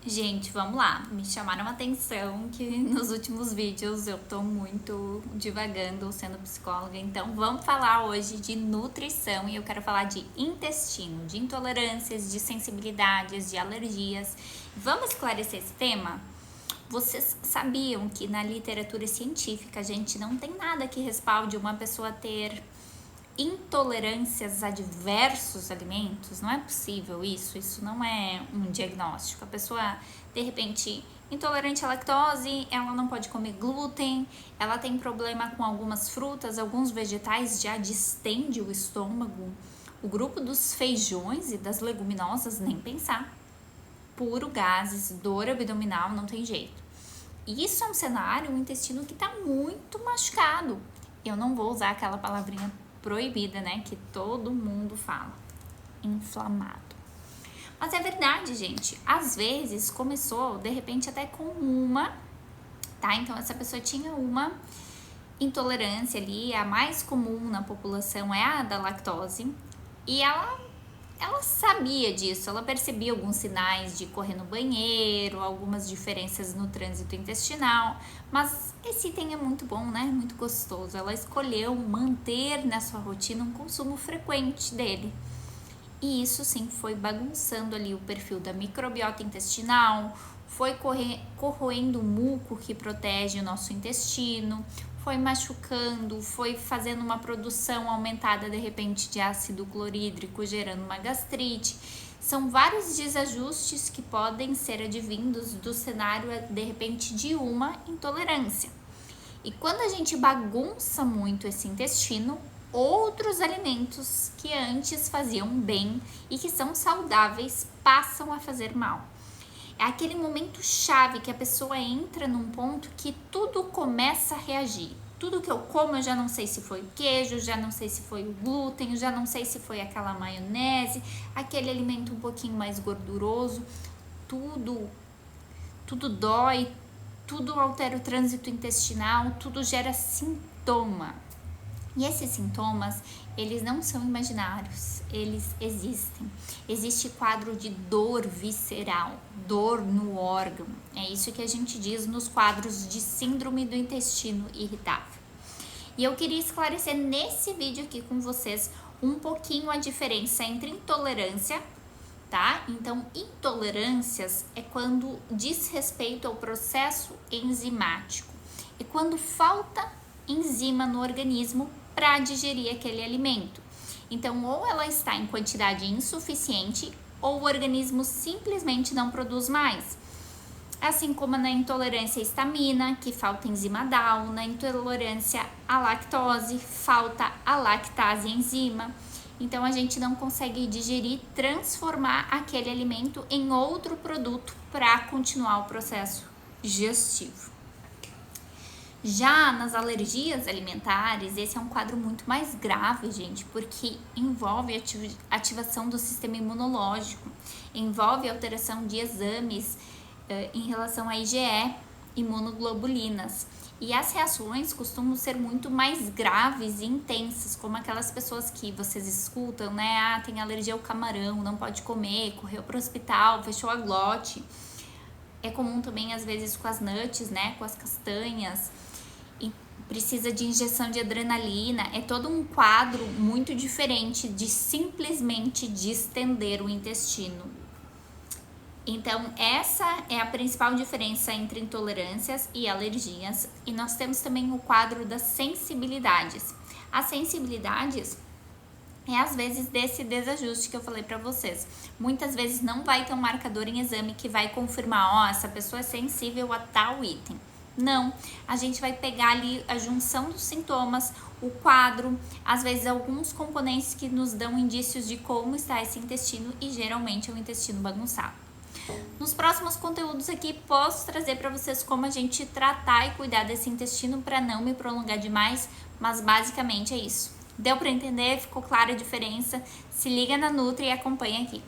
Gente, vamos lá. Me chamaram a atenção que nos últimos vídeos eu tô muito divagando sendo psicóloga, então vamos falar hoje de nutrição e eu quero falar de intestino, de intolerâncias, de sensibilidades, de alergias. Vamos esclarecer esse tema? Vocês sabiam que na literatura científica a gente não tem nada que respalde uma pessoa ter intolerâncias a diversos alimentos? Não é possível isso não é um diagnóstico. A pessoa, de repente, intolerante à lactose, ela não pode comer glúten, ela tem problema com algumas frutas, alguns vegetais, já distende o estômago. O grupo dos feijões e das leguminosas, nem pensar. Puro gases, dor abdominal, não tem jeito. E isso é um cenário, um intestino que está muito machucado. Eu não vou usar aquela palavrinha proibida, né, que todo mundo fala, inflamado. Mas é verdade, gente, às vezes começou, de repente, até com uma, tá? Então, essa pessoa tinha uma intolerância ali, a mais comum na população é a da lactose, e ela sabia disso, ela percebia alguns sinais de correr no banheiro, algumas diferenças no trânsito intestinal, mas esse item é muito bom, né? Muito gostoso. Ela escolheu manter na sua rotina um consumo frequente dele. E isso sim foi bagunçando ali o perfil da microbiota intestinal, foi corroendo o muco que protege o nosso intestino, foi machucando, foi fazendo uma produção aumentada de repente de ácido clorídrico, gerando uma gastrite. São vários desajustes que podem ser advindos do cenário, de repente, de uma intolerância. E quando a gente bagunça muito esse intestino, outros alimentos que antes faziam bem e que são saudáveis passam a fazer mal. É aquele momento chave que a pessoa entra num ponto que tudo começa a reagir. Tudo que eu como, eu já não sei se foi o queijo, já não sei se foi o glúten, já não sei se foi aquela maionese, aquele alimento um pouquinho mais gorduroso. Tudo dói, tudo altera o trânsito intestinal, tudo gera sintoma. E esses sintomas, eles não são imaginários, eles existem. Existe quadro de dor visceral, dor no órgão. É isso que a gente diz nos quadros de síndrome do intestino irritável. E eu queria esclarecer nesse vídeo aqui com vocês um pouquinho a diferença entre intolerância, tá? Então, intolerâncias é quando diz respeito ao processo enzimático. É quando falta enzima no organismo para digerir aquele alimento. Então, ou ela está em quantidade insuficiente, ou o organismo simplesmente não produz mais. Assim como na intolerância à histamina, que falta enzima DAO, na intolerância à lactose, falta a lactase enzima. Então, a gente não consegue digerir, transformar aquele alimento em outro produto para continuar o processo digestivo. Já nas alergias alimentares, esse é um quadro muito mais grave, gente, porque envolve ativação do sistema imunológico, envolve alteração de exames em relação a IgE, imunoglobulinas. E as reações costumam ser muito mais graves e intensas, como aquelas pessoas que vocês escutam, né? Ah, tem alergia ao camarão, não pode comer, correu para o hospital, fechou a glote. É comum também, às vezes, com as nuts, né? Com as castanhas. E precisa de injeção de adrenalina. É todo um quadro muito diferente de simplesmente distender o intestino. Então, essa é a principal diferença entre intolerâncias e alergias. E nós temos também o quadro das sensibilidades. As sensibilidades é às vezes desse desajuste que eu falei para vocês. Muitas vezes não vai ter um marcador em exame que vai confirmar, ó, essa pessoa é sensível a tal item. Não, a gente vai pegar ali a junção dos sintomas, o quadro, às vezes alguns componentes que nos dão indícios de como está esse intestino e geralmente é um intestino bagunçado. Nos próximos conteúdos aqui posso trazer para vocês como a gente tratar e cuidar desse intestino para não me prolongar demais, mas basicamente é isso. Deu para entender? Ficou clara a diferença? Se liga na Nutri e acompanha aqui.